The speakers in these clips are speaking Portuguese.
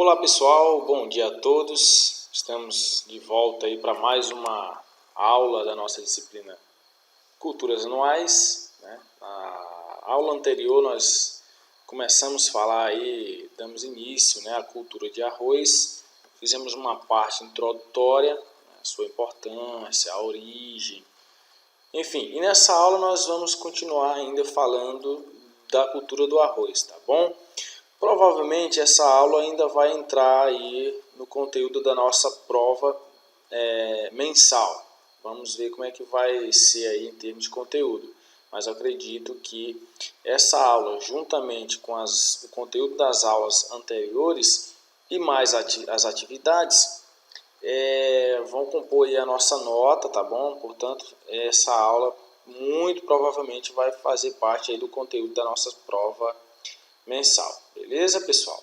Olá pessoal, bom dia a todos. Estamos de volta aí para mais uma aula da nossa disciplina Culturas Anuais, né? Na aula anterior nós começamos a falar aí, damos início, né, à cultura de arroz. Fizemos uma parte introdutória, né, a sua importância, a origem, enfim. E nessa aula nós vamos continuar ainda falando da cultura do arroz, tá bom? Provavelmente essa aula ainda vai entrar aí no conteúdo da nossa prova mensal. Vamos ver como é que vai ser aí em termos de conteúdo. Mas eu acredito que essa aula, juntamente com o conteúdo das aulas anteriores e mais as atividades, vão compor aí a nossa nota, tá bom? Portanto, essa aula muito provavelmente vai fazer parte aí do conteúdo da nossa prova mensal. Beleza, pessoal?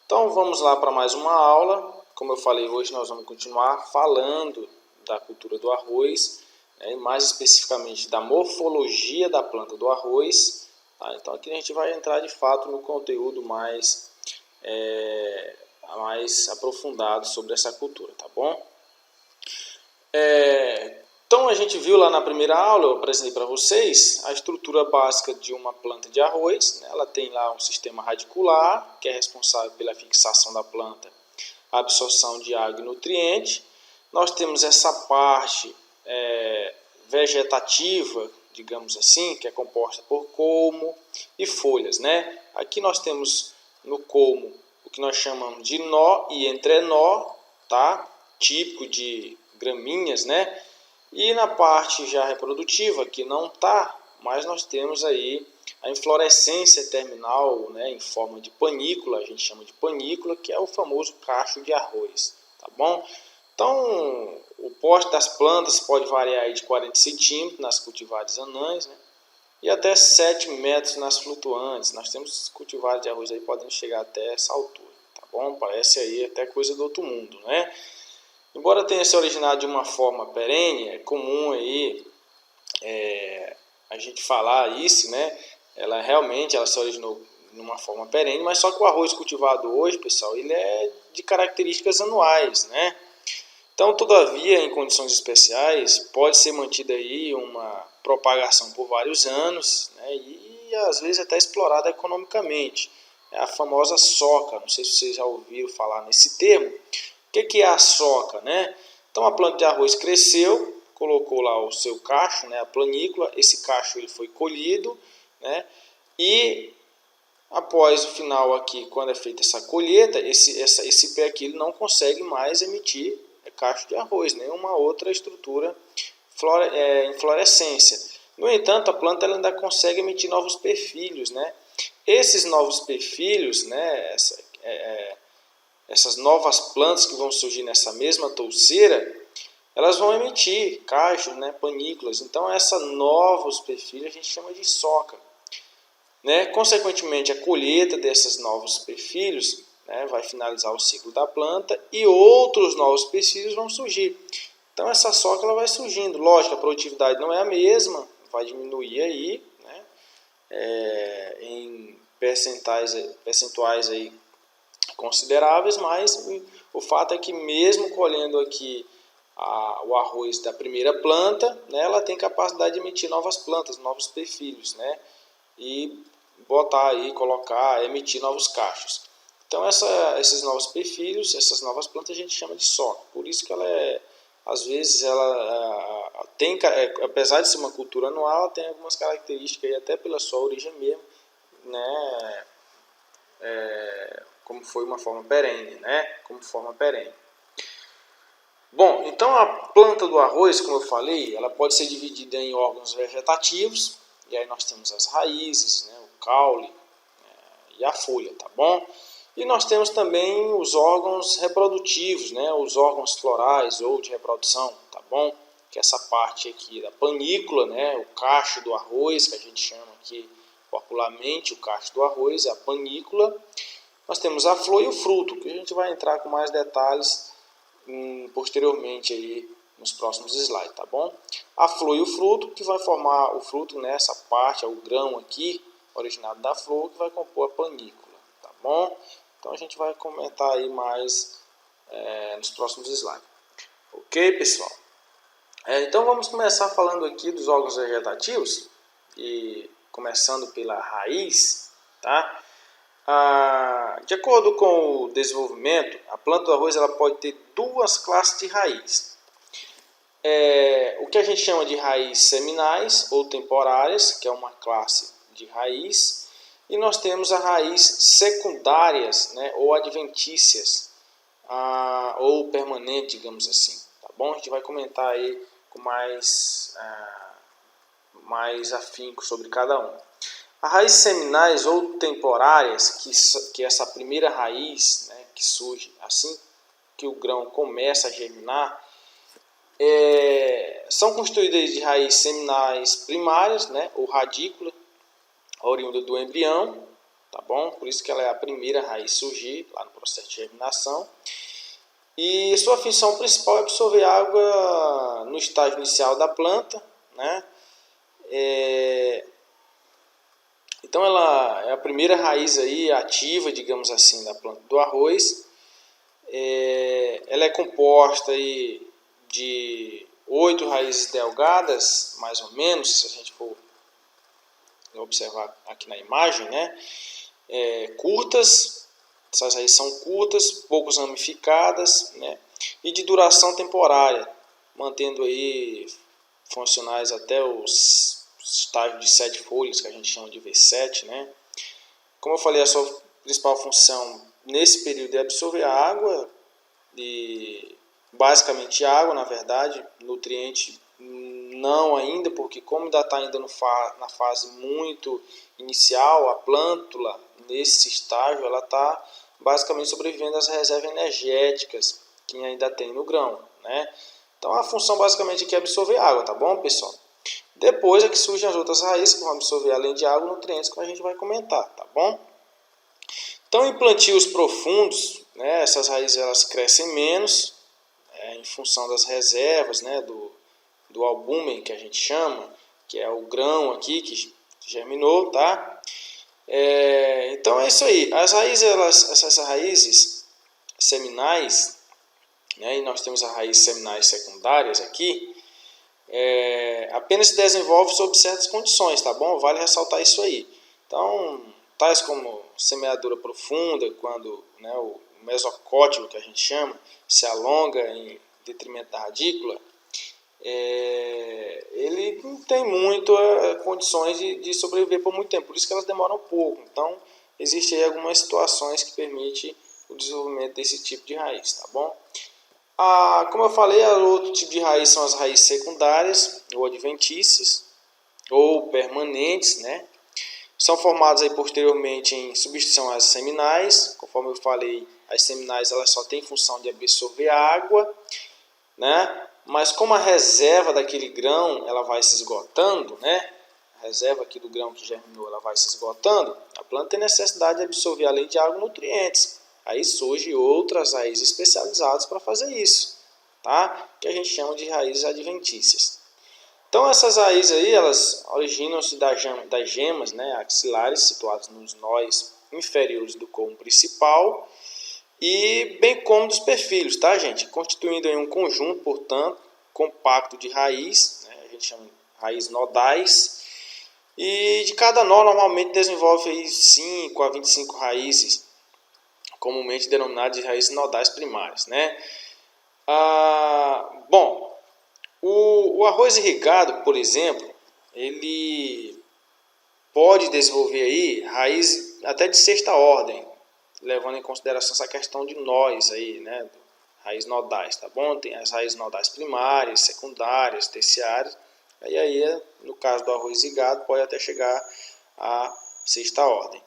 Então vamos lá para mais uma aula. Como eu falei, hoje nós vamos continuar falando da cultura do arroz, né, mais especificamente da morfologia da planta do arroz. Tá? Então aqui a gente vai entrar de fato no conteúdo mais aprofundado sobre essa cultura, tá bom? Então a gente viu lá na primeira aula, eu apresentei para vocês a estrutura básica de uma planta de arroz, né? Ela tem lá um sistema radicular, que é responsável pela fixação da planta, a absorção de água e nutriente. Nós temos essa parte vegetativa, digamos assim, que é composta por colmo e folhas, né? Aqui nós temos no colmo o que nós chamamos de nó e entrenó, tá? Típico de gramíneas, né? E na parte já reprodutiva, que não está, mas nós temos aí a inflorescência terminal, né, em forma de panícula, a gente chama de panícula, que é o famoso cacho de arroz, tá bom? Então, o porte das plantas pode variar aí de 40 centímetros nas cultivares anãs, né, e até 7 metros nas flutuantes. Nós temos cultivares de arroz aí podendo chegar até essa altura, tá bom? Parece aí até coisa do outro mundo, né? Embora tenha se originado de uma forma perene, é comum aí a gente falar isso, né? Ela realmente se originou de uma forma perene, mas só que o arroz cultivado hoje, pessoal, ele é de características anuais, né? Então, todavia, em condições especiais, pode ser mantida aí uma propagação por vários anos, né? E às vezes até explorada economicamente. É a famosa soca, não sei se vocês já ouviram falar nesse termo. O que é a soca, né? Então a planta de arroz cresceu, colocou lá o seu cacho, né, a planícula, esse cacho ele foi colhido, né, e após o final aqui, quando é feita essa colheita, esse pé aqui ele não consegue mais emitir cacho de arroz, nenhuma outra estrutura inflorescência. No entanto, a planta ela ainda consegue emitir novos perfilhos, né? Esses novos perfilhos, né, essas novas plantas que vão surgir nessa mesma touceira, elas vão emitir cachos, né, panículas. Então, essa novos perfilhos a gente chama de soca, né? Consequentemente, a colheita desses novos perfilhos, né, vai finalizar o ciclo da planta e outros novos perfilhos vão surgir. Então, essa soca ela vai surgindo. Lógico, a produtividade não é a mesma, vai diminuir aí, né, em percentuais aí consideráveis, mas o fato é que mesmo colhendo aqui o arroz da primeira planta, né, ela tem capacidade de emitir novas plantas, novos perfilhos, né, e botar aí, colocar, emitir novos cachos. Então esses novos perfilhos, essas novas plantas a gente chama de soca. Por isso que ela às vezes ela tem, apesar de ser uma cultura anual, ela tem algumas características aí, até pela sua origem mesmo, né, como foi uma forma perene, né? Como forma perene. Bom, então a planta do arroz, como eu falei, ela pode ser dividida em órgãos vegetativos, e aí nós temos as raízes, né, o caule e a folha, tá bom? E nós temos também os órgãos reprodutivos, né, os órgãos florais ou de reprodução, tá bom? Que é essa parte aqui da panícula, né, o cacho do arroz, que a gente chama aqui popularmente o cacho do arroz, é a panícula. Nós temos a flor e o fruto, que a gente vai entrar com mais detalhes posteriormente aí nos próximos slides, tá bom? A flor e o fruto, que vai formar o fruto nessa parte, é o grão aqui, originado da flor, que vai compor a panícula, tá bom? Então a gente vai comentar aí mais nos próximos slides. Ok, pessoal? Então vamos começar falando aqui dos órgãos vegetativos, e começando pela raiz, tá? De acordo com o desenvolvimento, a planta do arroz ela pode ter duas classes de raiz. O que a gente chama de raízes seminais ou temporárias, que é uma classe de raiz, e nós temos a raiz secundárias, né, ou adventícias, ou permanente, digamos assim, tá bom? A gente vai comentar aí com mais afinco sobre cada um. As raízes seminais ou temporárias, que é essa primeira raiz, né, que surge assim que o grão começa a germinar, são constituídas de raízes seminais primárias, né, ou radícula, oriunda do embrião, tá bom? Por isso que ela é a primeira raiz a surgir lá no processo de germinação. E sua função principal é absorver água no estágio inicial da planta, né? Então ela é a primeira raiz aí ativa, digamos assim, da planta do arroz. Ela é composta aí de 8 raízes delgadas, mais ou menos, se a gente for observar aqui na imagem, né? Curtas, essas raízes são curtas, pouco ramificadas, né? E de duração temporária, mantendo aí funcionais até os estágios de 7 folhas, que a gente chama de V7, né? Como eu falei, a sua principal função nesse período é absorver a água, e basicamente água, na verdade, nutriente não ainda, porque como ainda está ainda na fase muito inicial, a plântula, nesse estágio, ela está basicamente sobrevivendo às reservas energéticas que ainda tem no grão, né? Então a função basicamente aqui é absorver água, tá bom, pessoal? Depois é que surgem as outras raízes que vão absorver, além de água, nutrientes, que a gente vai comentar, tá bom? Então, em plantios profundos, né, essas raízes elas crescem menos, em função das reservas, né, do albúmen, que a gente chama, que é o grão aqui que germinou, tá? Então é isso aí. As raízes, essas raízes seminais, né, e nós temos as raízes seminais secundárias aqui, apenas se desenvolve sob certas condições, tá bom? Vale ressaltar isso aí. Então, tais como semeadura profunda, quando, né, o mesocótilo, que a gente chama, se alonga em detrimento da radícula, ele não tem muito condições de sobreviver por muito tempo, por isso que elas demoram um pouco. Então, existem aí algumas situações que permitem o desenvolvimento desse tipo de raiz, tá bom? Como eu falei, outro tipo de raiz são as raízes secundárias, ou adventícias, ou permanentes, né? São formadas aí posteriormente em substituição às seminais. Conforme eu falei, as seminais elas só têm função de absorver água, né? Mas como a reserva daquele grão ela vai se esgotando, né? A reserva aqui do grão que germinou ela vai se esgotando, a planta tem necessidade de absorver, além de água, nutrientes. Aí surgem outras raízes especializadas para fazer isso, tá? Que a gente chama de raízes adventícias. Então essas raízes aí, elas originam-se das gemas, né, axilares, situadas nos nós inferiores do colmo principal, e bem como dos perfilhos, tá, gente? Constituindo aí um conjunto, portanto, compacto de raiz, né, a gente chama de raízes nodais, e de cada nó normalmente desenvolve aí 5 a 25 raízes, comumente denominadas de raízes nodais primárias, né? Bom, o arroz irrigado, por exemplo, ele pode desenvolver aí raiz até de sexta ordem, levando em consideração essa questão de nós aí, né? Raízes nodais, tá bom? Tem as raízes nodais primárias, secundárias, terciárias, e aí, no caso do arroz irrigado, pode até chegar à sexta ordem.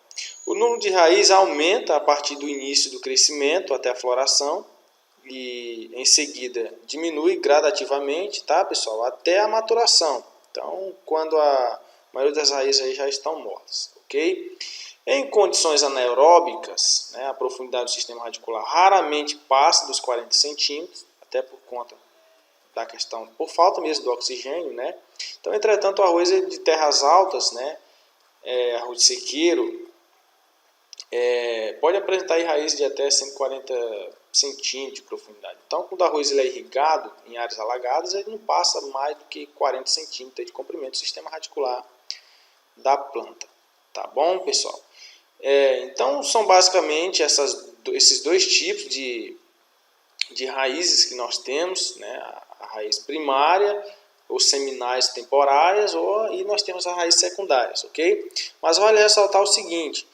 O número de raízes aumenta a partir do início do crescimento até a floração, e em seguida diminui gradativamente, tá, pessoal, até a maturação. Então, quando a maioria das raízes aí já estão mortas, ok? Em condições anaeróbicas, né, a profundidade do sistema radicular raramente passa dos 40 centímetros, até por conta da questão, por falta mesmo do oxigênio, né? Então, entretanto, o arroz de terras altas, né, arroz de sequeiro, pode apresentar aí raízes de até 140 centímetros de profundidade. Então, quando o arroz ele é irrigado em áreas alagadas, ele não passa mais do que 40 centímetros de comprimento do sistema radicular da planta. Tá bom, pessoal? Então, são basicamente esses dois tipos de raízes que nós temos, né? A raiz primária, ou seminais temporárias, e nós temos as raízes secundárias, ok? Mas vale ressaltar o seguinte,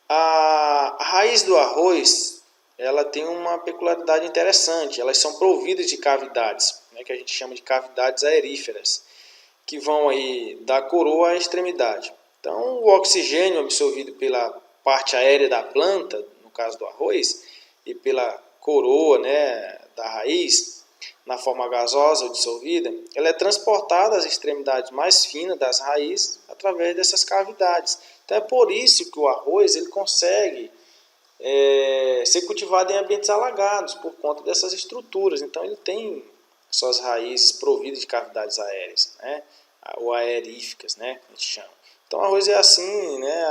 a raiz do arroz, ela tem uma peculiaridade interessante, elas são providas de cavidades, né, que a gente chama de cavidades aeríferas, que vão aí da coroa à extremidade. Então, o oxigênio absorvido pela parte aérea da planta, no caso do arroz, e pela coroa, né, da raiz, na forma gasosa ou dissolvida, ela é transportada às extremidades mais finas das raízes através dessas cavidades. Então é por isso que o arroz ele consegue ser cultivado em ambientes alagados, por conta dessas estruturas. Então ele tem suas raízes providas de cavidades aéreas, né, ou aeríficas, né, a gente chama. Então o arroz é assim, né,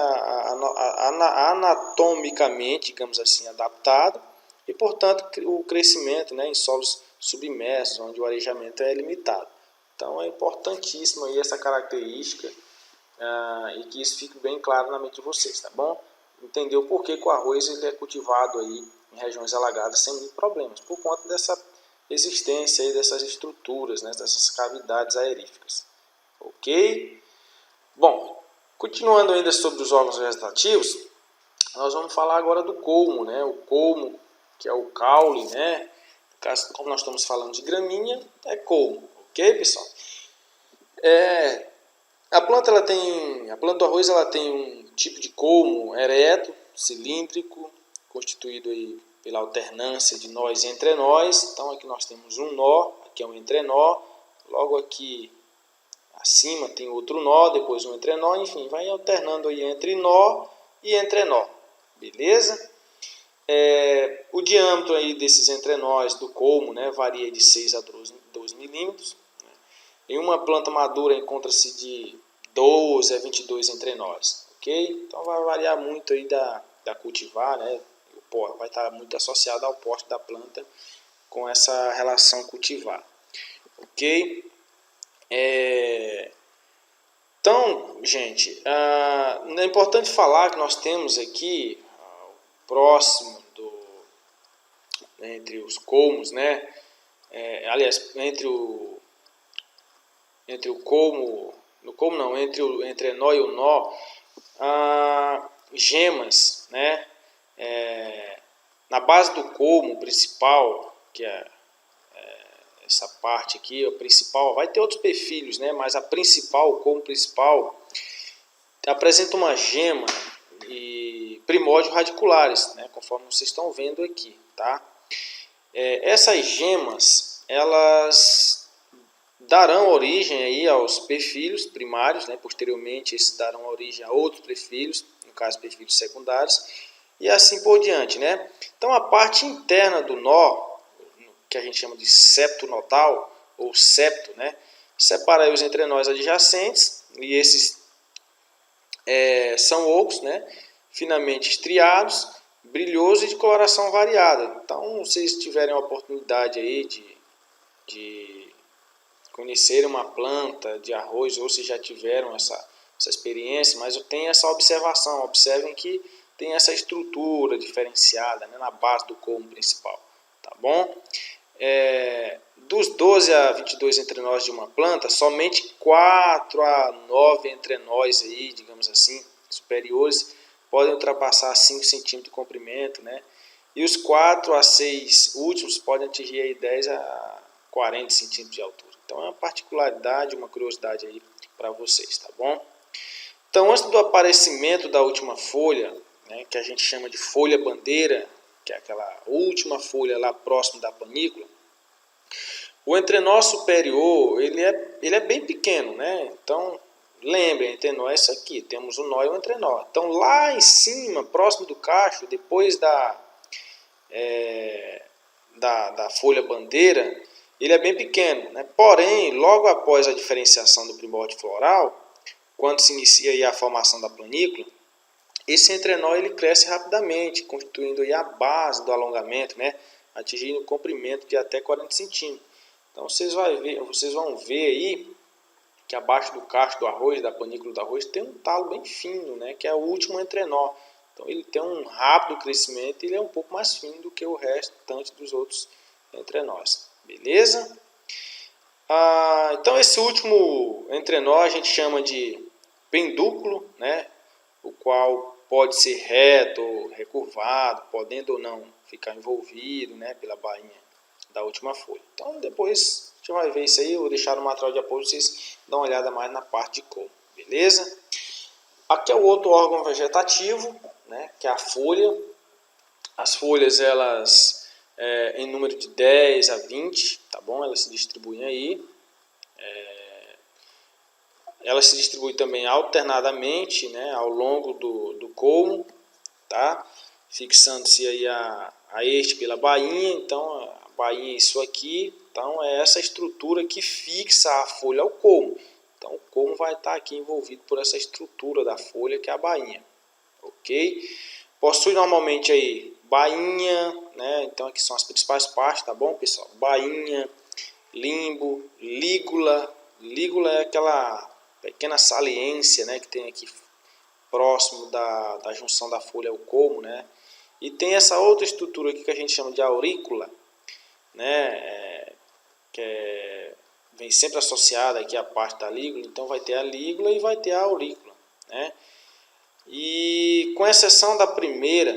anatomicamente, digamos assim, adaptado, e portanto o crescimento, né, em solos submersos, onde o arejamento é limitado. Então é importantíssimo aí essa característica, e que isso fique bem claro na mente de vocês, tá bom? Entender o porquê que o arroz ele é cultivado aí em regiões alagadas sem muitos problemas, por conta dessa existência aí dessas estruturas, né, dessas cavidades aeríficas. Ok? Bom, continuando ainda sobre os órgãos vegetativos, nós vamos falar agora do colmo, né? O colmo, que é o caule, né? Como nós estamos falando de gramínea, é colmo, ok, pessoal? A planta do arroz ela tem um tipo de colmo ereto, cilíndrico, constituído aí pela alternância de nós e entrenós. Então aqui nós temos um nó, aqui é um entrenó, logo aqui acima tem outro nó, depois um entrenó, enfim, vai alternando aí entre nó e entrenó, beleza? O diâmetro aí desses entrenós do colmo, né, varia de 6 a 12 milímetros. Em uma planta madura encontra-se de 12 a 22 entrenós, ok? Então vai variar muito aí da cultivar, né? Vai estar muito associado ao porte da planta com essa relação cultivar, ok? Então, gente, é importante falar que nós temos aqui próximo entre os colmos, né? Aliás, entre o colmo, entre o entrenó e o nó, gemas, né? Na base do colmo principal, que é essa parte aqui, a principal, vai ter outros perfilhos, né? Mas a principal, o colmo principal, apresenta uma gema e primórdios radiculares, né? Conforme vocês estão vendo aqui, tá? Essas gemas, elas darão origem aí aos perfilhos primários, né? Posteriormente esses darão origem a outros perfilhos, no caso perfilhos secundários, e assim por diante, né? Então a parte interna do nó, que a gente chama de septo nodal, ou septo, né? Separa aí os entrenós adjacentes, e esses são ocos, né? Finamente estriados, brilhosos e de coloração variada. Então, se vocês tiverem a oportunidade aí de conhecerem uma planta de arroz, ou se já tiveram essa experiência, mas eu tenho essa observação, observem que tem essa estrutura diferenciada, né, na base do colmo principal, tá bom? Dos 12 a 22 entrenós de uma planta, somente 4 a 9 entrenós aí, digamos assim, superiores, podem ultrapassar 5 centímetros de comprimento, né? E os 4 a 6 últimos podem atingir aí 10 a 40 centímetros de altura. Então é uma particularidade, uma curiosidade aí para vocês, tá bom? Então, antes do aparecimento da última folha, né, que a gente chama de folha bandeira, que é aquela última folha lá próximo da panícula, o entrenó superior ele é bem pequeno, né? Então, lembrem, entrenó é isso aqui, temos o nó e o entrenó. Então, lá em cima, próximo do cacho, depois da folha bandeira, ele é bem pequeno, né? Porém, logo após a diferenciação do primórdio floral, quando se inicia aí a formação da panícula, esse entrenó ele cresce rapidamente, constituindo aí a base do alongamento, né? Atingindo um comprimento de até 40 centímetros. Então vocês vão ver aí que abaixo do cacho do arroz, da panícula do arroz, tem um talo bem fino, né? Que é o último entrenó. Então ele tem um rápido crescimento e ele é um pouco mais fino do que o restante dos outros entrenós. Beleza? Então esse último entrenó a gente chama de pendúculo, né? O qual pode ser reto ou recurvado, podendo ou não ficar envolvido, né, pela bainha da última folha. Então depois a gente vai ver isso aí, eu vou deixar no material de apoio para vocês dar uma olhada mais na parte de cor, beleza? Aqui é o outro órgão vegetativo, né, que é a folha. As folhas, elas em número de 10 a 20, tá bom? Elas se distribuem aí. Elas se distribuem também alternadamente, né, ao longo do colmo, tá? Fixando-se aí a este pela bainha. Então a bainha é isso aqui. Então é essa estrutura que fixa a folha ao colmo. Então o colmo vai estar aqui envolvido por essa estrutura da folha que é a bainha, ok? Possui normalmente aí bainha, né? Então aqui são as principais partes, tá bom, pessoal? Bainha, limbo, lígula. Lígula é aquela pequena saliência, né, que tem aqui próximo da junção da folha ao colmo, né? E tem essa outra estrutura aqui que a gente chama de aurícula, né? Vem sempre associada aqui à parte da lígula. Então vai ter a lígula e vai ter a aurícula, né? E com exceção da primeira,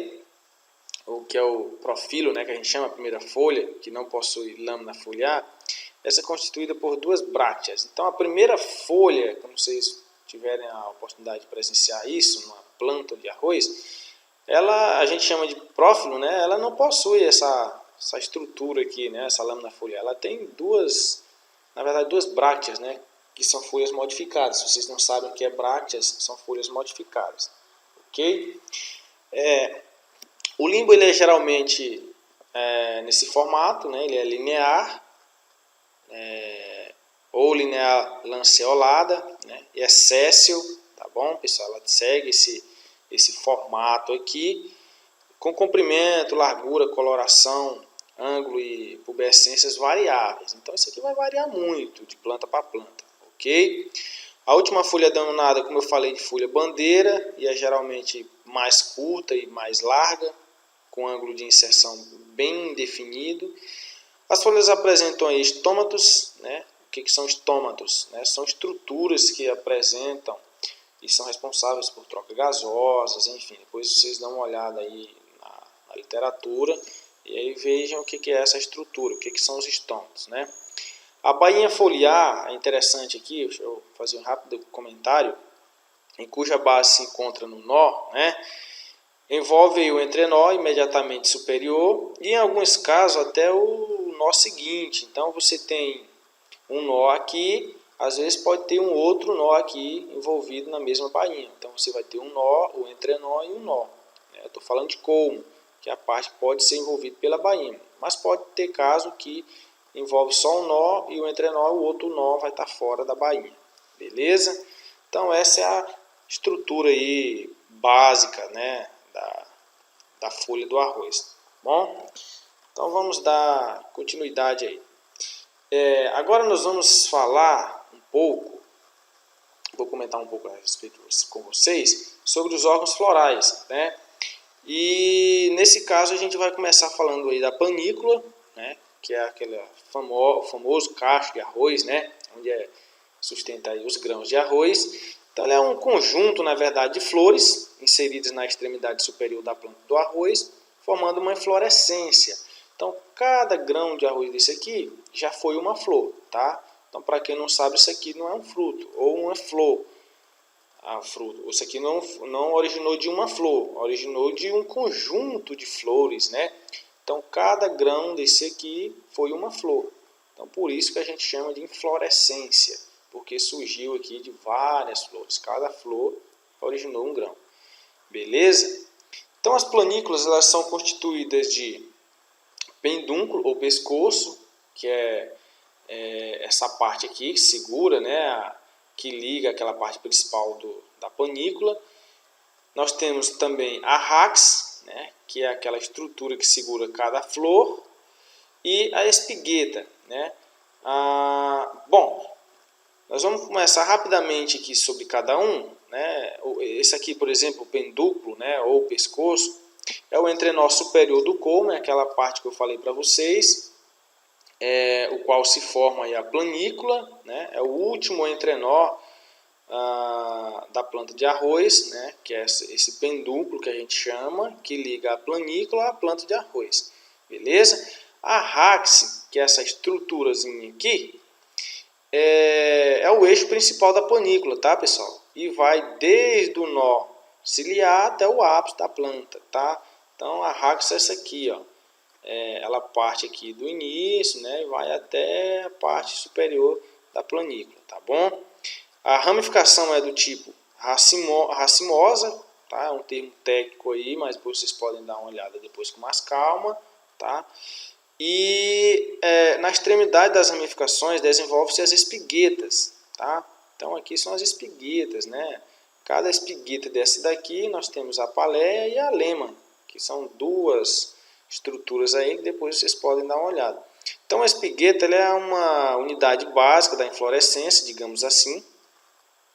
o que é o profilo, né, que a gente chama a primeira folha, que não possui lâmina foliar, essa é constituída por duas brácteas. Então a primeira folha, quando vocês tiverem a oportunidade de presenciar isso, numa planta de arroz, ela a gente chama de prófilo, né? Ela não possui essa estrutura aqui, né? Essa lâmina foliar. Ela tem duas brácteas, né? Que são folhas modificadas. Se vocês não sabem o que é brácteas, são folhas modificadas, ok? O limbo ele é geralmente nesse formato, né? Ele é linear, ou linear lanceolada, né? E é séssil, tá bom, pessoal? Ela segue esse formato aqui, com comprimento, largura, coloração, ângulo e pubescências variáveis. Então isso aqui vai variar muito de planta para planta, ok? A última folha denominada, como eu falei, de folha bandeira, e é geralmente mais curta e mais larga, com ângulo de inserção bem definido. As folhas apresentam aí estômatos, né? O que são estômatos? Né? São estruturas que apresentam e são responsáveis por troca gasosas, enfim. Depois vocês dão uma olhada aí na literatura e aí vejam o que é essa estrutura, o que são os estômatos, né? A bainha foliar é interessante aqui, deixa eu fazer um rápido comentário, em cuja base se encontra no nó, né? Envolve o entrenó imediatamente superior e em alguns casos até o nó seguinte. Então você tem um nó aqui, às vezes pode ter um outro nó aqui envolvido na mesma bainha. Então você vai ter um nó, o entrenó e um nó. Eu estou falando de colmo, que a parte pode ser envolvida pela bainha, mas pode ter caso que envolve só um nó e o entrenó, o outro nó vai estar fora da bainha. Beleza? Então essa é a estrutura aí básica, né, da folha do arroz. Bom, então vamos dar continuidade aí. Agora nós vamos falar um pouco, vou comentar um pouco a respeito com vocês sobre os órgãos florais, né? E nesse caso a gente vai começar falando aí da panícula, né? Que é aquele famoso cacho de arroz, né? Onde sustenta aí os grãos de arroz. Então ele é um conjunto, na verdade, de flores inseridas na extremidade superior da planta do arroz, formando uma inflorescência. Então cada grão de arroz desse aqui já foi uma flor, tá? Então para quem não sabe, isso aqui não é um fruto ou uma flor. Isso aqui não originou de uma flor, originou de um conjunto de flores, né? Então cada grão desse aqui foi uma flor. Então por isso que a gente chama de inflorescência, porque surgiu aqui de várias flores. Cada flor originou um grão. Beleza? Então as panículas elas são constituídas de pendúnculo ou pescoço, que é essa parte aqui que segura, né, que liga aquela parte principal da panícula. Nós temos também a rax, né, que é aquela estrutura que segura cada flor, e a espigueta, né. Bom, nós vamos começar rapidamente aqui sobre cada um, né. Esse aqui, por exemplo, o pendúculo, né, ou o pescoço, é o entrenó superior do colmo, é aquela parte que eu falei para vocês, o qual se forma aí a planícula, né, é o último entrenó da planta de arroz, né, que é esse pendúculo que a gente chama, que liga a planícula à planta de arroz, beleza? A rax, que é essa estruturazinha aqui, é o eixo principal da panícula, tá, pessoal? E vai desde o nó ciliar até o ápice da planta, tá? Então a rax é essa aqui, ó. Ela parte aqui do início, né, e vai até a parte superior da planícula, tá bom? A ramificação é do tipo racimosa, tá? É um termo técnico aí, mas vocês podem dar uma olhada depois com mais calma, tá? E na extremidade das ramificações desenvolvem-se as espiguetas, tá? Então aqui são as espiguetas, né? Cada espigueta dessa daqui nós temos a paleia e a lema, que são duas estruturas aí que depois vocês podem dar uma olhada. Então a espigueta ela é uma unidade básica da inflorescência, digamos assim,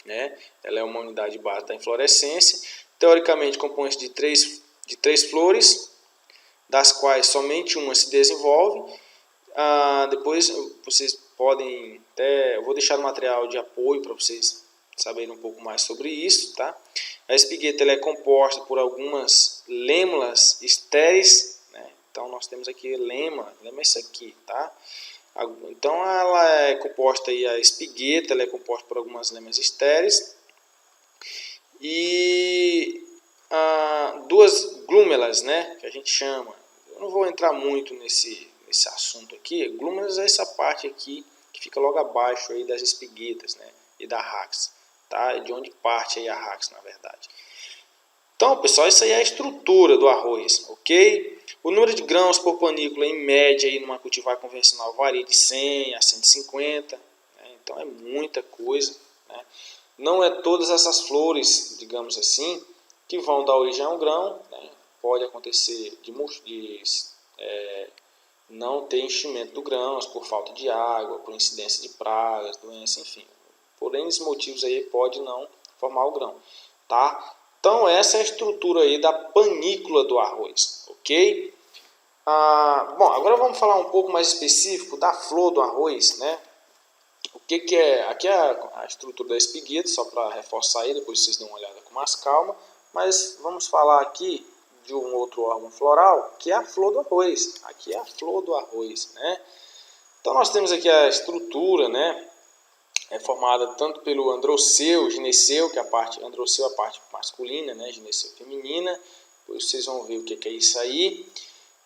né? Ela é uma unidade básica da inflorescência. Teoricamente compõe-se de três flores, das quais somente uma se desenvolve. Depois vocês podem eu vou deixar no material de apoio para vocês saberem um pouco mais sobre isso, tá? A espigueta ela é composta por algumas lêmulas estéreis, né? Então nós temos aqui lema é isso aqui, tá? Então ela é composta aí, a espigueta ela é composta por algumas lêmulas estéreis e duas glúmelas, né, que a gente chama. Eu não vou entrar muito nesse assunto aqui. Glúmelas é essa parte aqui que fica logo abaixo aí das espiguetas, né, e da rax, tá? De onde parte aí a rax, na verdade. Então, pessoal, isso aí é a estrutura do arroz, ok? O número de grãos por panícula, em média, aí, numa cultivar convencional, varia de 100 a 150, né? Então é muita coisa, né? Não é todas essas flores, digamos assim, que vão dar origem a um grão, né? Pode acontecer de não ter enchimento do grão por falta de água, por incidência de pragas, doenças, enfim. Por N motivos aí pode não formar o grão, tá? Então essa é a estrutura aí da panícula do arroz, ok? Bom, agora vamos falar um pouco mais específico da flor do arroz, né? O que é? Aqui é a estrutura da espigueta, só para reforçar aí, depois vocês dão uma olhada com mais calma. Mas vamos falar aqui de um outro órgão floral, que é a flor do arroz. Aqui é a flor do arroz, né? Então nós temos aqui a estrutura, né? É formada tanto pelo androceu, gineceu, que é a parte androceu é a parte masculina, né? Gineceu feminina. Depois vocês vão ver o que é isso aí.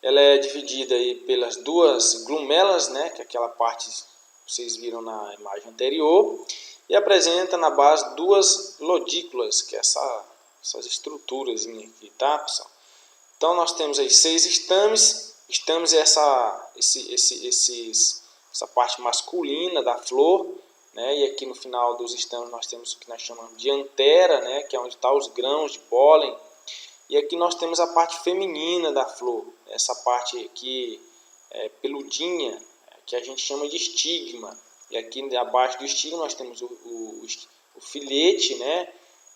Ela é dividida aí pelas duas glumelas, né? Que é aquela parte que vocês viram na imagem anterior, e apresenta na base duas lodículas, que é essas estruturas aqui, tá, pessoal? Então nós temos aí 6 estames. Estames é essa parte masculina da flor, né? E aqui no final dos estames nós temos o que nós chamamos de antera, né? Que é onde estão os grãos de pólen. E aqui nós temos a parte feminina da flor, essa parte aqui peludinha, que a gente chama de estigma. E aqui abaixo do estigma nós temos o filete, né?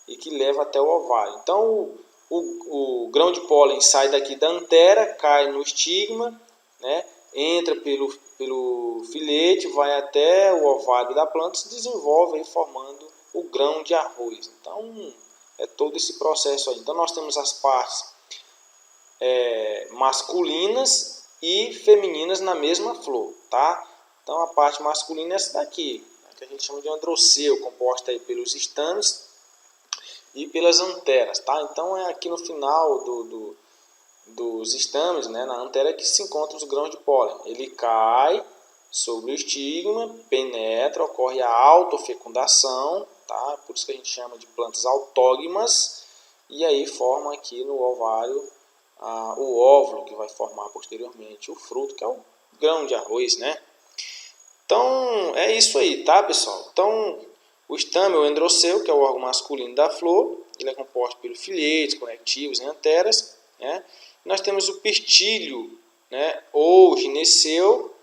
E que leva até o ovário. Então o grão de pólen sai daqui da antera, cai no estigma, né? Entra pelo filete, vai até o ovário da planta e se desenvolve aí, formando o grão de arroz. Então é todo esse processo aí. Então nós temos as partes masculinas e femininas na mesma flor, tá? Então a parte masculina é essa daqui, que a gente chama de androceu, composta aí pelos estames e pelas anteras, tá? Então é aqui no final dos estames, né, na antera, que se encontram os grãos de pólen. Ele cai sobre o estigma, penetra, ocorre a autofecundação, tá? Por isso que a gente chama de plantas autógmas, e aí forma aqui no ovário o óvulo, que vai formar posteriormente o fruto, que é o grão de arroz, né? Então é isso aí, tá, pessoal? Então o estame, o androceu, que é o órgão masculino da flor, ele é composto pelos filetes, conectivos e anteras, né? Nós temos o pistilho, né, ou gineceu,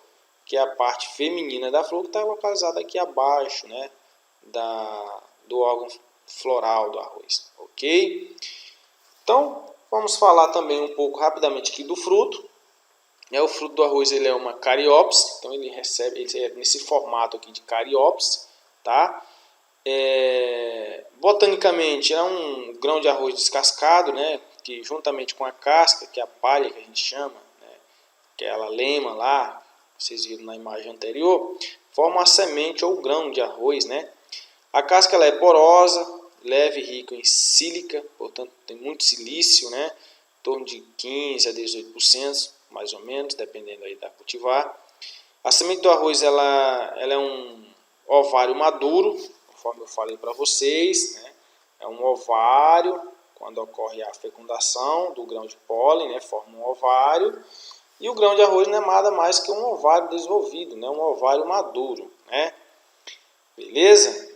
que é a parte feminina da flor, que está localizada aqui abaixo, né, do órgão floral do arroz, ok? Então, vamos falar também um pouco rapidamente aqui do fruto. O fruto do arroz ele é uma cariópse, então ele é nesse formato aqui de cariópse, tá? Botanicamente é um grão de arroz descascado, né, que juntamente com a casca, que é a palha que a gente chama, né, que é a lema lá, vocês viram na imagem anterior, forma a semente ou grão de arroz, né? A casca ela é porosa, leve e rica em sílica, portanto tem muito silício, né? Em torno de 15 a 18%, mais ou menos, dependendo aí da cultivar. A semente do arroz ela é um ovário maduro, conforme eu falei para vocês, né? É um ovário, quando ocorre a fecundação do grão de pólen, né? Forma um ovário. E o grão de arroz não é nada mais que um ovário desenvolvido, né? Um ovário maduro, né? Beleza?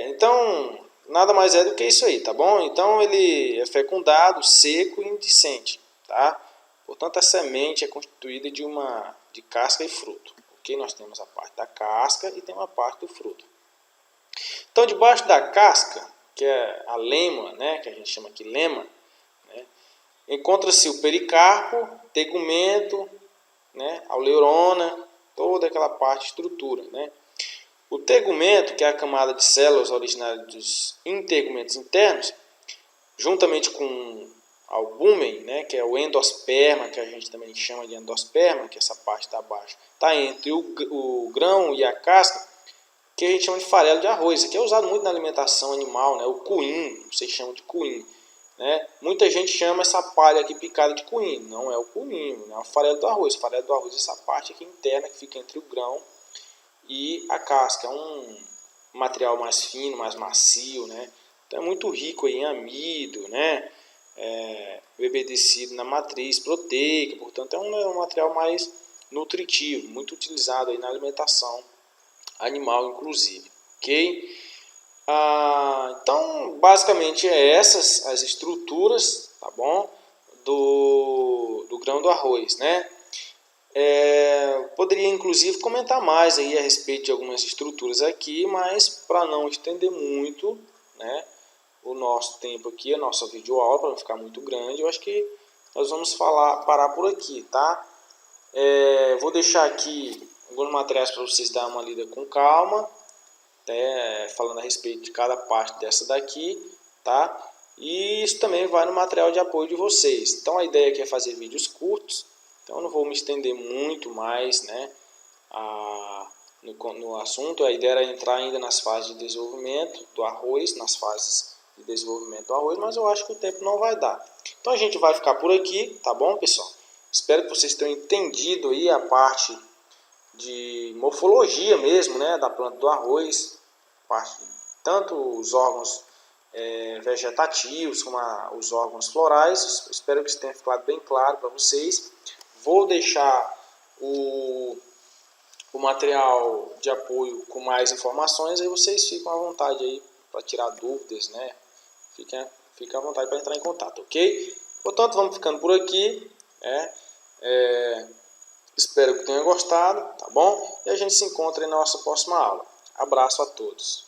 Então, nada mais é do que isso aí, tá bom? Então, ele é fecundado, seco e indicente, tá? Portanto, a semente é constituída de casca e fruto, ok? Nós temos a parte da casca e tem uma parte do fruto. Então, debaixo da casca, que é a lema, né? Que a gente chama aqui lema, né? Encontra-se o pericarpo, tegumento, né? A oleurona, toda aquela parte estrutura, né? O tegumento, que é a camada de células originárias dos integumentos internos, juntamente com albúmen, né, que é o endosperma, que a gente também chama de endosperma, que essa parte está abaixo, está entre o grão e a casca, que a gente chama de farelo de arroz. Isso aqui é usado muito na alimentação animal, né, o cuim, vocês chamam de cuim. Né? Muita gente chama essa palha aqui picada de cuim, não é o cuim, é o farelo do arroz. O farelo do arroz é essa parte aqui interna que fica entre o grão e a casca, é um material mais fino, mais macio, né? Então é muito rico aí em amido, né? Bebedecido na matriz proteica, portanto é um material mais nutritivo, muito utilizado aí na alimentação animal, inclusive, ok? Então basicamente essas as estruturas, tá bom? Do grão do arroz, né? Poderia inclusive comentar mais aí a respeito de algumas estruturas aqui, mas para não estender muito, né, o nosso tempo aqui, a nossa videoaula, para não ficar muito grande, eu acho que nós vamos parar por aqui, tá? Vou deixar aqui alguns materiais para vocês darem uma lida com calma, falando a respeito de cada parte dessa daqui, tá? E isso também vai no material de apoio de vocês. Então a ideia aqui é fazer vídeos curtos. Então eu não vou me estender muito mais, né, no assunto. A ideia era entrar ainda nas fases de desenvolvimento do arroz, nas fases de desenvolvimento do arroz, mas eu acho que o tempo não vai dar. Então a gente vai ficar por aqui, tá bom, pessoal? Espero que vocês tenham entendido aí a parte de morfologia mesmo, né, da planta do arroz, tanto os órgãos vegetativos como os órgãos florais. Espero que isso tenha ficado bem claro para vocês. Vou deixar o material de apoio com mais informações, aí vocês ficam à vontade aí para tirar dúvidas, né? Fiquem à vontade para entrar em contato, ok? Portanto, vamos ficando por aqui, espero que tenham gostado, tá bom? E a gente se encontra aí na nossa próxima aula. Abraço a todos.